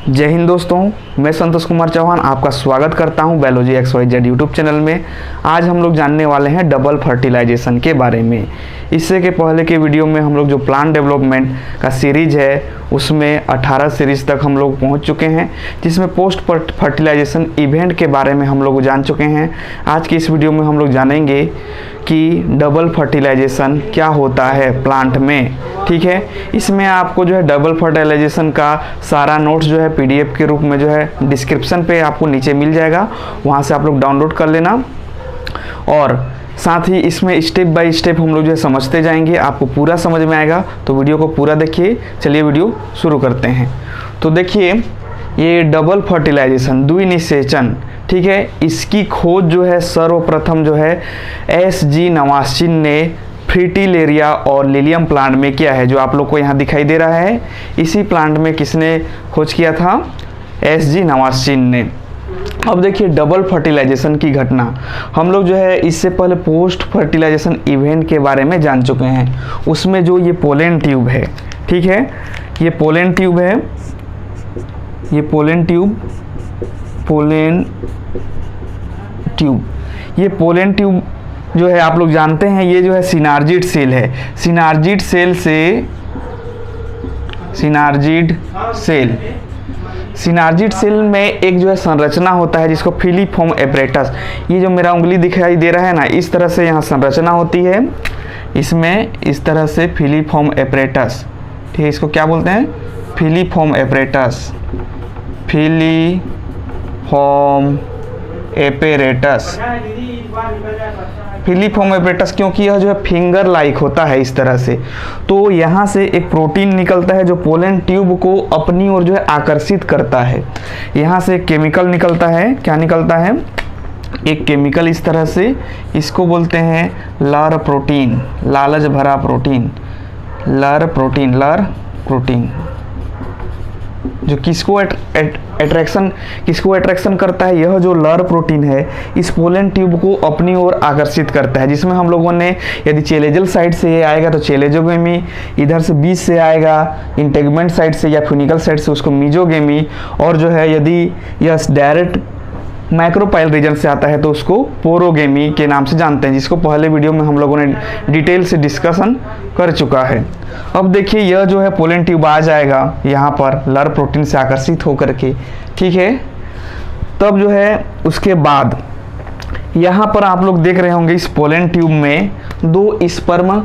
जय हिंद दोस्तों, मैं संतोष कुमार चौहान आपका स्वागत करता हूं बायोलॉजी XYZ यूट्यूब चैनल में। आज हम लोग जानने वाले हैं डबल फर्टिलाइजेशन के बारे में। इससे के पहले के वीडियो में हम लोग जो प्लांट डेवलपमेंट का सीरीज है उसमें 18 सीरीज तक हम लोग पहुंच चुके हैं, जिसमें पोस्ट फर्टिलाइजेशन इवेंट के बारे में हम लोग जान चुके हैं। आज की इस वीडियो में हम लोग जानेंगे कि डबल फर्टिलाइजेशन क्या होता है प्लांट में। ठीक है, इसमें आपको जो है डबल फर्टिलाइजेशन का सारा नोट्स जो है PDF के रूप में जो है डिस्क्रिप्शन पे आपको नीचे मिल जाएगा, वहाँ से आप लोग डाउनलोड कर लेना। और साथ ही इसमें स्टेप बाय स्टेप हम लोग जो है समझते जाएंगे, आपको पूरा समझ में आएगा, तो वीडियो को पूरा देखिए। चलिए वीडियो शुरू करते हैं। तो देखिए, ये डबल फर्टिलाइजेशन द्विनिषेचन, ठीक है, इसकी खोज जो है सर्वप्रथम जो है SG नवास्चिन ने फ्रिटिलेरिया और लिलियम प्लांट में किया है, जो आप लोग को यहाँ दिखाई दे रहा है। इसी प्लांट में किसने खोज किया था? SG नवास्चिन ने। अब देखिए डबल फर्टिलाइजेशन की घटना, हम लोग जो है इससे पहले पोस्ट फर्टिलाइजेशन इवेंट के बारे में जान चुके हैं। उसमें जो ये पोलन ट्यूब है, ठीक है, ये पोलन ट्यूब है, ये पोलन ट्यूब, ये पोलन ट्यूब जो है आप लोग जानते हैं, ये जो है सिनार्जिड सेल है। सिनार्जिड सेल में एक जो है संरचना होता है जिसको फिलीफॉर्म एपरेटस, ये जो मेरा उंगली दिखाई दे रहा है ना, इस तरह से यहाँ संरचना होती है, इसमें इस तरह से फिलीफॉर्म एपरेटस, ठीक है, इसको क्या बोलते हैं? Filiform apparatus, filiform apparatus. Filiform apparatus क्योंकि यह जो है फिंगर लाइक होता है इस तरह से, तो यहाँ से एक प्रोटीन निकलता है जो पोलन ट्यूब को अपनी ओर जो है आकर्षित करता है। यहाँ से एक केमिकल निकलता है, क्या निकलता है? एक केमिकल इस तरह से, इसको बोलते हैं लर प्रोटीन, लालच भरा प्रोटीन, लर प्रोटीन, जो किसको अट्रैक्शन करता है? यह जो लर प्रोटीन है इस पोलन ट्यूब को अपनी ओर आकर्षित करता है, जिसमें हम लोगों ने, यदि चेलेजल साइड से ये आएगा तो चेलेजोगेमी, इधर से बीच से आएगा इंटेगमेंट साइड से या फ्यूनिकल साइड से उसको मीजोगेमी, और जो है यदि यह डायरेक्ट माइक्रोपाइल रीजन से आता है तो उसको पोरोगेमी के नाम से जानते हैं, जिसको पहले वीडियो में हम लोगों ने डिटेल से डिस्कशन कर चुका है। अब देखिए, यह जो है पोलन ट्यूब आ जाएगा यहाँ पर लर प्रोटीन से आकर्षित होकर के, ठीक है। तब जो है उसके बाद यहाँ पर आप लोग देख रहे होंगे इस पोलन ट्यूब में 2 स्पर्म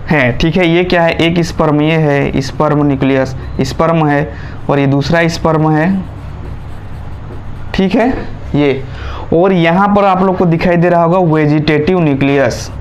हैं, ठीक है। ये क्या है? एक स्पर्म ये है, स्पर्म न्यूक्लियस स्पर्म है, और ये दूसरा स्पर्म है, ठीक है, ये। और यहाँ पर आप लोग को दिखाई दे रहा होगा वेजिटेटिव न्यूक्लियस,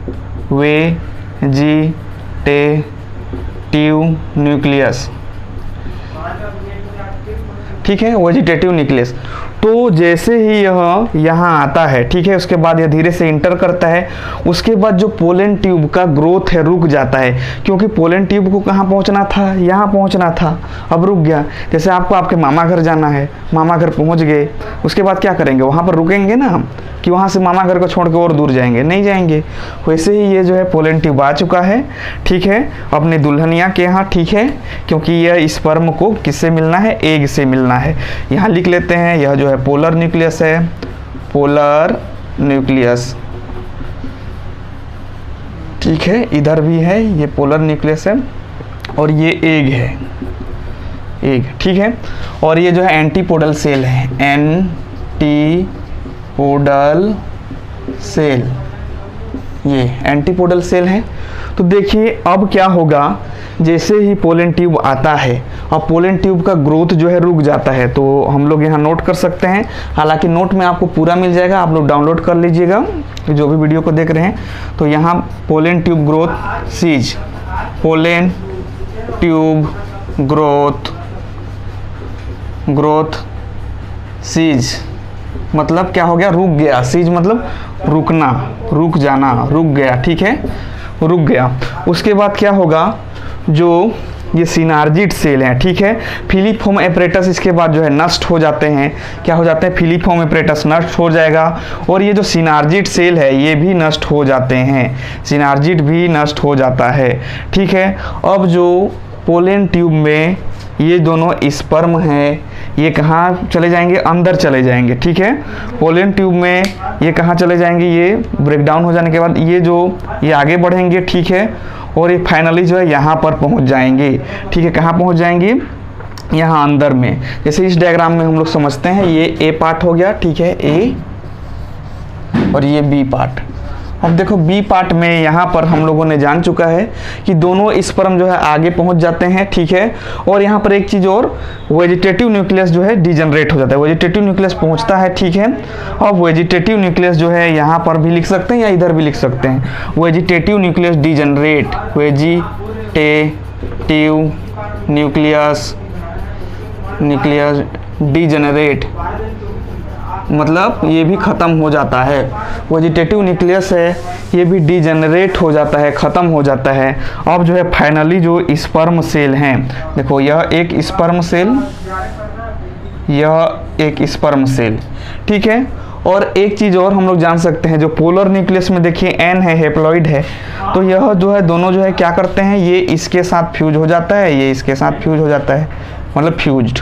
ठीक है, वेजिटेटिव न्यूक्लियस। तो जैसे ही यह यहाँ आता है, ठीक है, उसके बाद यह धीरे से इंटर करता है, उसके बाद जो पोलन ट्यूब का ग्रोथ है रुक जाता है, क्योंकि पोलन ट्यूब को कहाँ पहुँचना था? यहाँ पहुँचना था, अब रुक गया। जैसे आपको आपके मामा घर जाना है, मामा घर पहुँच गए, उसके बाद क्या करेंगे? वहाँ पर रुकेंगे ना हम, कि वहाँ से मामा घर को छोड़ के और दूर जाएंगे? नहीं जाएंगे। वैसे ही ये जो है पोलन ट्यूब आ चुका है, ठीक है, अपनी दुल्हनिया के यहाँ, ठीक है, क्योंकि यह स्पर्म को किससे मिलना है? एग से मिलना है। यहाँ लिख लेते हैं, यह जो है पोलर न्यूक्लियस है, पोलर न्यूक्लियस, ठीक है, इधर भी है, ये पोलर न्यूक्लियस है, और ये एग है, एग, ठीक है। और ये जो है एंटीपोडल सेल है, एंटीपोडल सेल, ये एंटीपोडल सेल है। तो देखिए अब क्या होगा, जैसे ही पोलन ट्यूब आता है, अब पोलन ट्यूब का ग्रोथ जो है रुक जाता है, तो हम लोग यहाँ नोट कर सकते हैं। हालांकि नोट में आपको पूरा मिल जाएगा, आप लोग डाउनलोड कर लीजिएगा जो भी वीडियो को देख रहे हैं। तो यहाँ pollen tube growth ceases, pollen tube growth ceases मतलब क्या हो गया? रुक गया। सीज मतलब रुकना, रुक जाना, रुक गया, ठीक है, रुक गया। उसके बाद क्या होगा? जो ये सिनार्जिड सेल हैं, ठीक है, फिलीफॉर्म एपरेटस इसके बाद जो है नष्ट हो जाते हैं। क्या हो जाते हैं? फिलीफॉर्म एपरेटस नष्ट हो जाएगा, और ये जो सिनार्जिड सेल है ये भी नष्ट हो जाते हैं, सिनार्जिड भी नष्ट हो जाता है, ठीक है। अब जो पोलन ट्यूब में ये दोनों स्पर्म हैं, ये कहाँ चले जाएंगे, अंदर चले जाएंगे, ठीक है। पोलन ट्यूब में ये कहाँ चले जाएंगे, ये ब्रेक डाउन हो जाने के बाद ये आगे बढ़ेंगे, ठीक है। और ये फाइनली जो है यहाँ पर पहुँच जाएंगे, ठीक है। कहाँ पहुँच जाएंगे, यहाँ अंदर में। जैसे इस डायग्राम में हम लोग समझते हैं, ये ए पार्ट हो गया, ठीक है, ए, और ये बी पार्ट। अब देखो बी पार्ट में यहाँ पर हम लोगों ने जान चुका है कि दोनों स्पर्म जो है आगे पहुँच जाते हैं, ठीक है। और यहाँ पर एक चीज़ और, वेजिटेटिव न्यूक्लियस जो है डिजनरेट हो जाता है, वेजिटेटिव न्यूक्लियस पहुँचता है, ठीक है। अब वेजिटेटिव न्यूक्लियस जो है यहाँ पर भी लिख सकते हैं या इधर भी लिख सकते हैं, vegetative nucleus degenerate, vegetative nucleus degenerate, मतलब ये भी ख़त्म हो जाता है। वेजिटेटिव न्यूक्लियस है, ये भी डिजनरेट हो जाता है, ख़त्म हो जाता है। अब जो है फाइनली जो स्पर्म सेल हैं, देखो यह एक स्पर्म सेल, यह एक स्पर्म सेल, ठीक है। और एक चीज़ और हम लोग जान सकते हैं, जो पोलर न्यूक्लियस में देखिए एन है, हेप्लॉइड है, तो यह जो है दोनों जो है क्या करते हैं, ये इसके साथ फ्यूज हो जाता है, ये इसके साथ फ्यूज हो जाता है, मतलब फ्यूज्ड,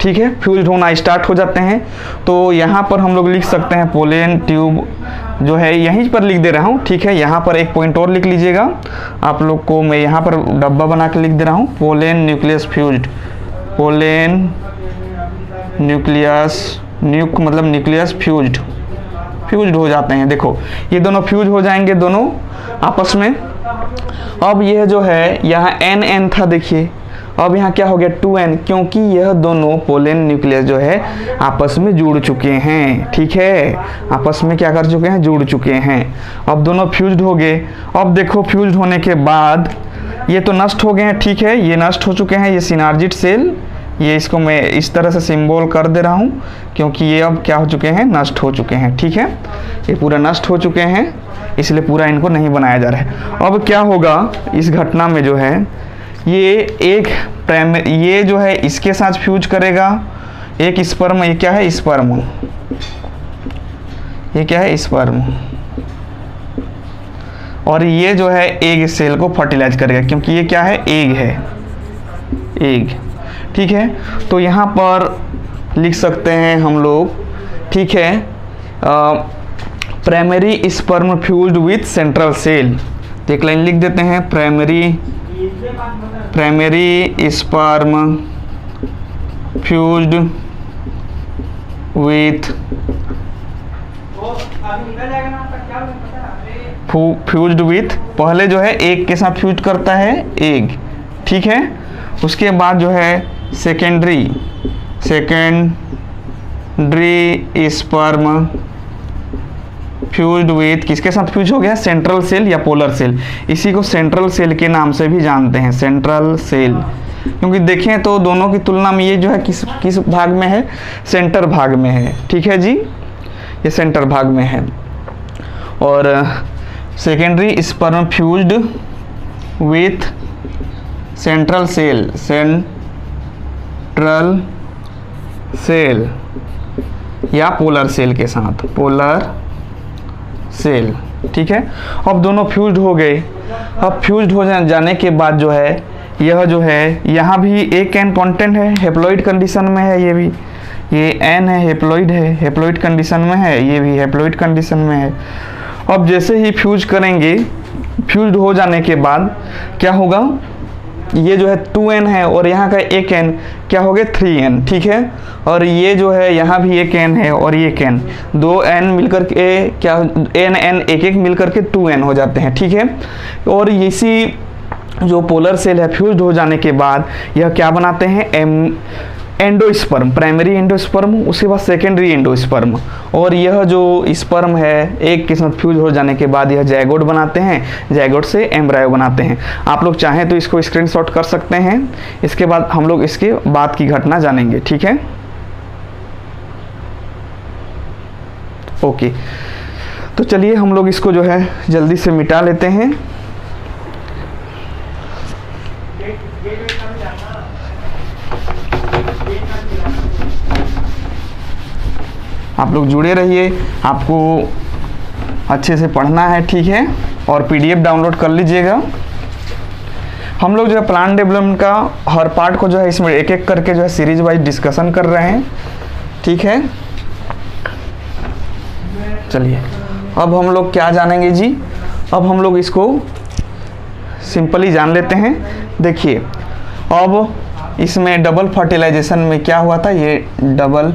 ठीक है। फ्यूज्ड होना स्टार्ट हो जाते हैं। तो यहाँ पर हम लोग लिख सकते हैं पोलन ट्यूब जो है, यहीं पर लिख दे रहा हूँ, ठीक है। यहाँ पर एक पॉइंट और लिख लीजिएगा, आप लोग को मैं यहाँ पर डब्बा बना के लिख दे रहा हूँ, pollen nucleus fused, pollen nucleus, न्यूक मतलब न्यूक्लियस फ्यूज्ड हो जाते हैं। देखो ये दोनों फ्यूज हो जाएंगे दोनों आपस में। अब यह जो है यहाँ एन था, देखिए अब यहाँ क्या हो गया 2n, क्योंकि यह दोनों पोलन न्यूक्लियस जो है आपस में जुड़ चुके हैं, ठीक है। आपस में क्या कर चुके हैं, जुड़ चुके हैं। अब दोनों फ्यूज्ड हो गए। अब देखो फ्यूज्ड होने के बाद ये तो नष्ट हो गए हैं, ठीक है, ये नष्ट हो चुके हैं, ये सिनार्जिड सेल, ये इसको मैं इस तरह से सिंबल कर दे रहा हूँ, क्योंकि ये अब क्या हो चुके हैं, नष्ट हो चुके हैं, ठीक है। ये पूरा नष्ट हो चुके हैं, इसलिए पूरा इनको नहीं बनाया जा रहा है। अब क्या होगा इस घटना में, जो है ये एक ये जो है इसके साथ फ्यूज करेगा, एक स्पर्म, ये क्या है स्पर्म, ये क्या है स्पर्म, और ये जो है एग सेल को फर्टिलाइज करेगा, क्योंकि ये क्या है एग है, एग, ठीक है। तो यहाँ पर लिख सकते हैं हम लोग, ठीक है, primary sperm fused with central cell. एक लाइन लिख देते हैं, प्राइमरी स्पर्म फ्यूज्ड विथ पहले जो है एग के साथ फ्यूज करता है एग, ठीक है। उसके बाद जो है सेकेंडरी स्पर्म फ्यूज्ड विथ, किसके साथ फ्यूज हो गया, सेंट्रल सेल या पोलर सेल। इसी को सेंट्रल सेल के नाम से भी जानते हैं, सेंट्रल सेल, क्योंकि देखें तो दोनों की तुलना में ये जो है किस भाग में है, सेंटर भाग में है, ठीक है जी, ये सेंटर भाग में है। और secondary sperm fused with central cell या पोलर सेल के साथ, पोलर सेल, ठीक है। अब दोनों फ्यूज्ड हो गए। अब फ्यूज्ड हो जाने के बाद जो है यह जो है यहाँ भी एक एन कांस्टेंट है, हेप्लॉइड कंडीशन में है, ये भी, ये एन है, हेप्लॉइड कंडीशन में है, ये भी हेप्लॉइड कंडीशन में है। अब जैसे ही फ्यूज करेंगे, फ्यूज्ड हो जाने के बाद क्या होगा, ये जो है 2n है और यहाँ का एक n क्या हो गया 3n, ठीक है। और ये जो है यहाँ भी एक n है और ये एक n, दो n मिलकर के क्या n एक मिलकर के 2n हो जाते हैं, ठीक है। और इसी जो पोलर सेल है फ्यूज्ड हो जाने के बाद यह क्या बनाते हैं, एंडोस्पर्म, प्राइमरी एंडोस्पर्म, उसके बाद सेकेंडरी एंडोस्पर्म। और यह जो स्पर्म है एक के साथ फ्यूज हो जाने के बाद यह जायगोट बनाते हैं, जायगोट से एम्ब्रायो बनाते हैं। आप लोग चाहें तो इसको स्क्रीनशॉट कर सकते हैं। इसके बाद हम लोग इसके बाद की घटना जानेंगे, ठीक है। ओके, तो चलिए हम लोग इसको जो है जल्दी से मिटा लेते हैं। आप लोग जुड़े रहिए, आपको अच्छे से पढ़ना है, ठीक है। और PDF डाउनलोड कर लीजिएगा। हम लोग जो है प्लांट डेवलपमेंट का हर पार्ट को जो है इसमें एक एक करके जो है सीरीज वाइज डिस्कशन कर रहे हैं, ठीक है। चलिए अब हम लोग क्या जानेंगे जी, अब हम लोग इसको सिंपली जान लेते हैं। देखिए अब इसमें डबल फर्टिलाइजेशन में क्या हुआ था, ये डबल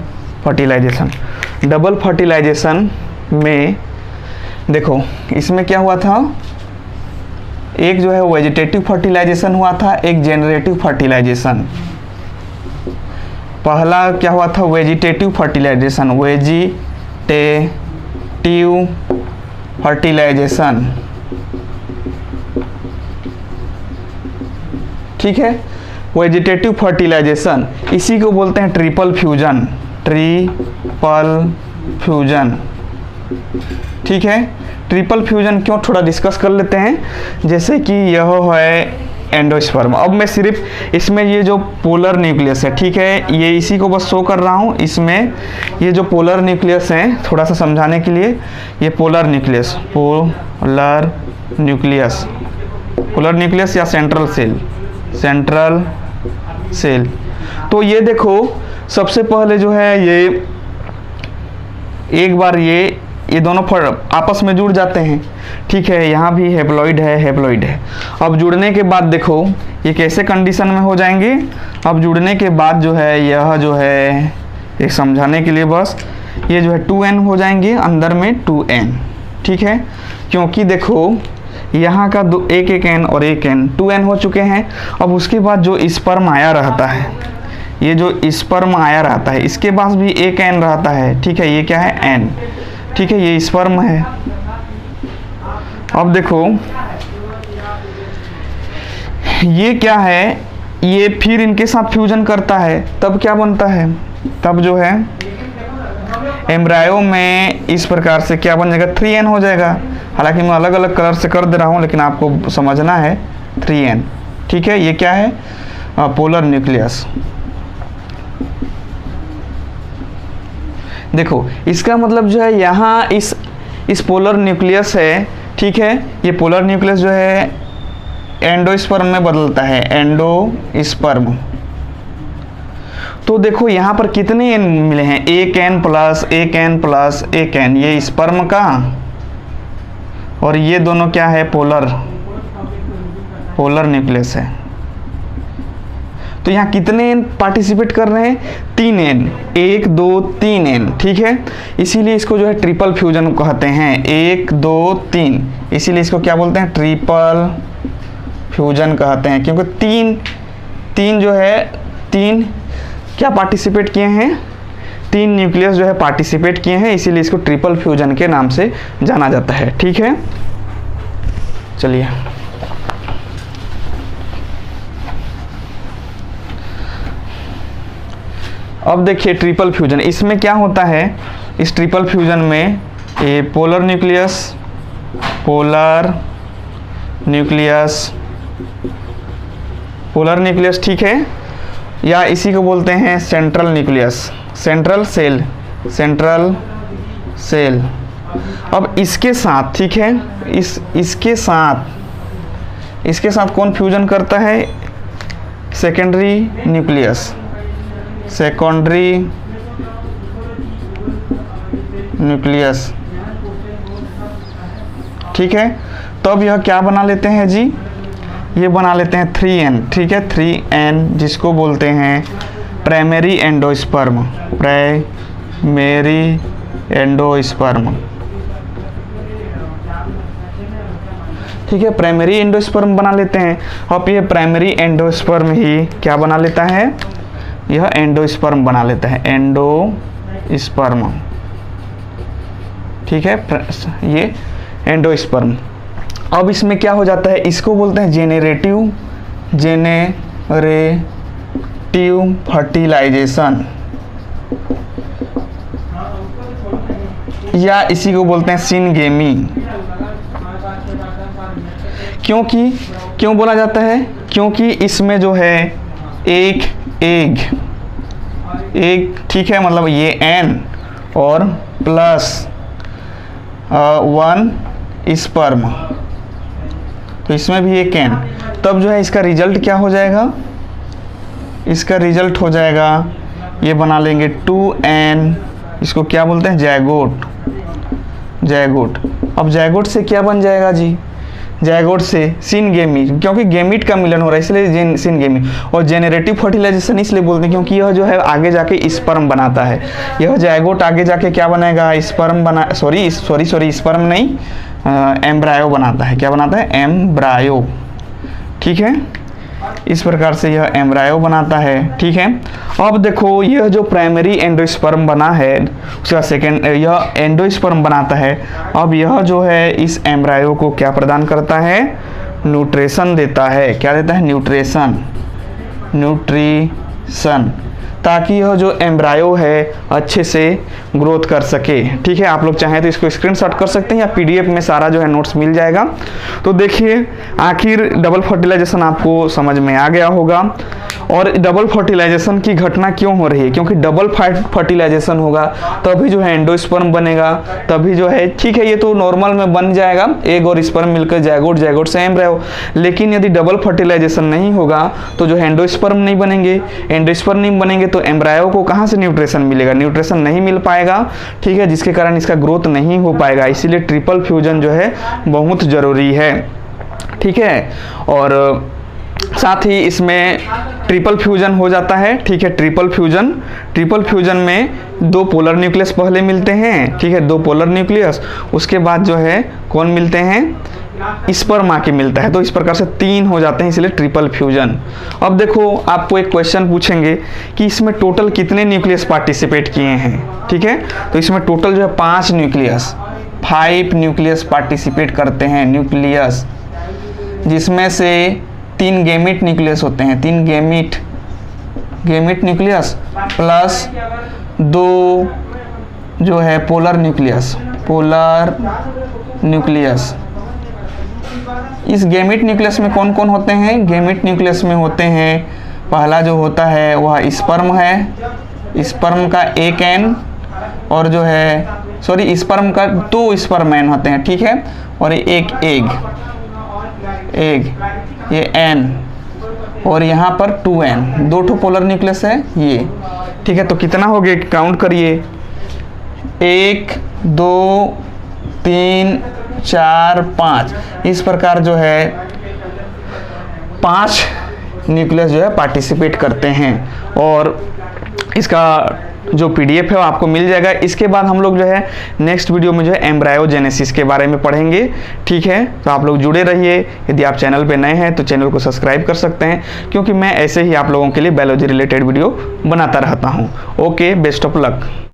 फर्टिलाइजेशन में देखो इसमें क्या हुआ था, एक जो है वेजिटेटिव फर्टिलाइजेशन हुआ था, एक जेनरेटिव फर्टिलाइजेशन। पहला क्या हुआ था, वेजिटेटिव फर्टिलाइजेशन, ठीक है। वेजिटेटिव फर्टिलाइजेशन इसी को बोलते हैं ट्रिपल फ्यूजन, ठीक है। ट्रिपल फ्यूजन क्यों, थोड़ा डिस्कस कर लेते हैं। जैसे कि यह है एंडोस्पर्म, अब मैं सिर्फ इसमें ये जो पोलर न्यूक्लियस है, ठीक है, ये इसी को बस शो कर रहा हूँ। इसमें ये जो पोलर न्यूक्लियस है, थोड़ा सा समझाने के लिए, ये पोलर न्यूक्लियस या सेंट्रल सेल। तो ये देखो सबसे पहले जो है ये एक बार ये दोनों आपस में जुड़ जाते हैं, ठीक है। यहाँ भी हैप्लॉइड है। अब जुड़ने के बाद देखो ये कैसे कंडीशन में हो जाएंगे। अब जुड़ने के बाद जो है यह जो है एक समझाने के लिए बस ये जो है 2n हो जाएंगे, अंदर में 2n, ठीक है। क्योंकि देखो यहाँ का एक n और एक n 2n हो चुके हैं। अब उसके बाद जो स्पर्म आया रहता है, ये जो स्पर्म आया रहता है इसके पास भी एक n रहता है, ठीक है। ये क्या है, n, ठीक है, ये स्पर्म है। अब देखो ये क्या है, ये फिर इनके साथ फ्यूजन करता है, तब क्या बनता है, तब जो है एम्ब्रायो में इस प्रकार से क्या बन जाएगा, 3n हो जाएगा। हालांकि मैं अलग अलग कलर से कर दे रहा हूँ, लेकिन आपको समझना है 3n, ठीक है। ये क्या है, पोलर न्यूक्लियस। देखो इसका मतलब जो है यहाँ इस पोलर न्यूक्लियस है, ठीक है। ये पोलर न्यूक्लियस जो है एंडोस्पर्म में बदलता है, एंडोस्पर्म। तो देखो यहाँ पर कितने n मिले हैं, एक n प्लस एक n, ये स्पर्म का, और ये दोनों क्या है, पोलर न्यूक्लियस है। तो यहाँ कितने n पार्टिसिपेट कर रहे हैं, 3n, 1 2 3n, ठीक है। इसीलिए इसको जो है ट्रिपल फ्यूजन कहते हैं, 1 2 3, इसीलिए इसको क्या बोलते हैं, ट्रिपल फ्यूजन कहते हैं। क्योंकि तीन जो है, तीन क्या पार्टिसिपेट किए हैं, 3 न्यूक्लियस जो है पार्टिसिपेट किए हैं, इसीलिए इसको ट्रिपल फ्यूजन के नाम से जाना जाता है, ठीक है। चलिए अब देखिए ट्रिपल फ्यूजन, इसमें क्या होता है, इस ट्रिपल फ्यूजन में ये पोलर न्यूक्लियस, ठीक है, या इसी को बोलते हैं सेंट्रल न्यूक्लियस, सेंट्रल सेल। अब इसके साथ, ठीक है, इसके साथ कौन फ्यूजन करता है, सेकेंडरी न्यूक्लियस, ठीक है। तब यह क्या बना लेते हैं जी, ये बना लेते हैं 3n, ठीक है, 3n, जिसको बोलते हैं प्राइमरी एंडोस्पर्म, ठीक है, प्राइमरी एंडोस्पर्म बना लेते हैं। अब ये प्राइमरी एंडोस्पर्म ही क्या बना लेता है, यह एंडोस्पर्म बना लेता है, एंडोस्पर्म, ठीक है, ये एंडोस्पर्म। अब इसमें क्या हो जाता है, इसको बोलते हैं जेनेरेटिव फर्टिलाइजेशन, या इसी को बोलते हैं सिनगेमी। क्यों बोला जाता है, क्योंकि इसमें जो है एक एग, ठीक है, मतलब ये n और प्लस 1 स्पर्म, तो इसमें भी एक n, तब जो है इसका रिजल्ट क्या हो जाएगा, इसका रिजल्ट हो जाएगा, ये बना लेंगे 2n, इसको क्या बोलते हैं, जैगोट। जैगोट, अब जैगोट से क्या बन जाएगा जी, जैगोट से सिनगेमीट, क्योंकि गेमीट का मिलन हो रहा है इसलिए सिनगेमीट। और जेनरेटिव फर्टिलाइजेशन इसलिए बोलते हैं क्योंकि यह जो है आगे जाके स्पर्म बनाता है। यह जैगोट आगे जाके क्या बनाएगा, स्पर्म बना, सॉरी स्पर्म नहीं, एम्ब्रायो बनाता है। क्या बनाता है, एम्ब्रायो। ठीक है, इस प्रकार से यह एम्ब्रायो बनाता है। ठीक है, अब देखो यह जो प्राइमरी एंडोस्पर्म बना है, उसका सेकेंड यह एंडोस्पर्म बनाता है। अब यह जो है इस एम्ब्रायो को क्या प्रदान करता है, न्यूट्रिशन देता है। क्या देता है, न्यूट्रिशन, ताकि यह जो एम्ब्रायो है अच्छे से ग्रोथ कर सके। ठीक है, आप लोग चाहें तो इसको स्क्रीनशॉट कर सकते हैं या पीडीएफ में सारा जो है नोट्स मिल जाएगा। तो देखिए आखिर डबल फर्टिलाइजेशन आपको समझ में आ गया होगा। और डबल फर्टिलाइजेशन की घटना क्यों हो रही है, क्योंकि डबल फर्टिलाइजेशन होगा तभी जो है एंडोस्पर्म बनेगा, तभी जो है, ठीक है ये तो नॉर्मल में बन जाएगा, एग और स्पर्म मिलकर जैगोट, जैगोट से एम्ब्रायो। लेकिन यदि डबल फर्टिलाइजेशन नहीं होगा तो जो है एंडोस्पर्म नहीं बनेंगे, एंडोस्पर्म नहीं बनेंगे तो एम्ब्रायो को कहाँ से न्यूट्रिशन मिलेगा, न्यूट्रिशन नहीं मिल पाएगा। ठीक है, जिसके कारण इसका ग्रोथ नहीं हो पाएगा। इसीलिए ट्रिपल फ्यूजन जो है बहुत जरूरी है। ठीक है, और साथ ही इसमें ट्रिपल फ्यूजन हो जाता है। ठीक है, ट्रिपल फ्यूजन में दो पोलर न्यूक्लियस पहले मिलते हैं। ठीक है, दो पोलर न्यूक्लियस, उसके बाद जो है कौन मिलते हैं, स्पर्म आके मिलता है। तो इस प्रकार से 3 हो जाते हैं, इसलिए ट्रिपल फ्यूजन। अब देखो आपको एक क्वेश्चन पूछेंगे कि इसमें टोटल कितने न्यूक्लियस पार्टिसिपेट किए हैं। ठीक है, तो इसमें टोटल जो है 5 न्यूक्लियस पार्टिसिपेट करते हैं, न्यूक्लियस, जिसमें से 3 गैमीट न्यूक्लियस होते हैं, 3 गैमीट न्यूक्लियस प्लस 2 जो है पोलर न्यूक्लियस। इस गैमीट न्यूक्लियस में कौन कौन होते हैं, गैमीट न्यूक्लियस में होते हैं, पहला जो होता है वह स्पर्म है, स्पर्म का एक एन, और जो है स्पर्म का 2 स्पर्मैन होते हैं। ठीक है, और एक एग, ये एन, और यहाँ पर 2n, 2 ठो पोलर न्यूक्लियस है ये। ठीक है, तो कितना हो गया, काउंट करिए, 1 2 3 4 5, इस प्रकार जो है 5 न्यूक्लियस जो है पार्टिसिपेट करते हैं। और इसका जो पीडीएफ है वो आपको मिल जाएगा। इसके बाद हम लोग जो है नेक्स्ट वीडियो में जो है एम्ब्रायोजेनेसिस के बारे में पढ़ेंगे। ठीक है, तो आप लोग जुड़े रहिए। यदि आप चैनल पे नए हैं तो चैनल को सब्सक्राइब कर सकते हैं, क्योंकि मैं ऐसे ही आप लोगों के लिए बायोलॉजी रिलेटेड वीडियो बनाता रहता हूँ। Okay, best of luck.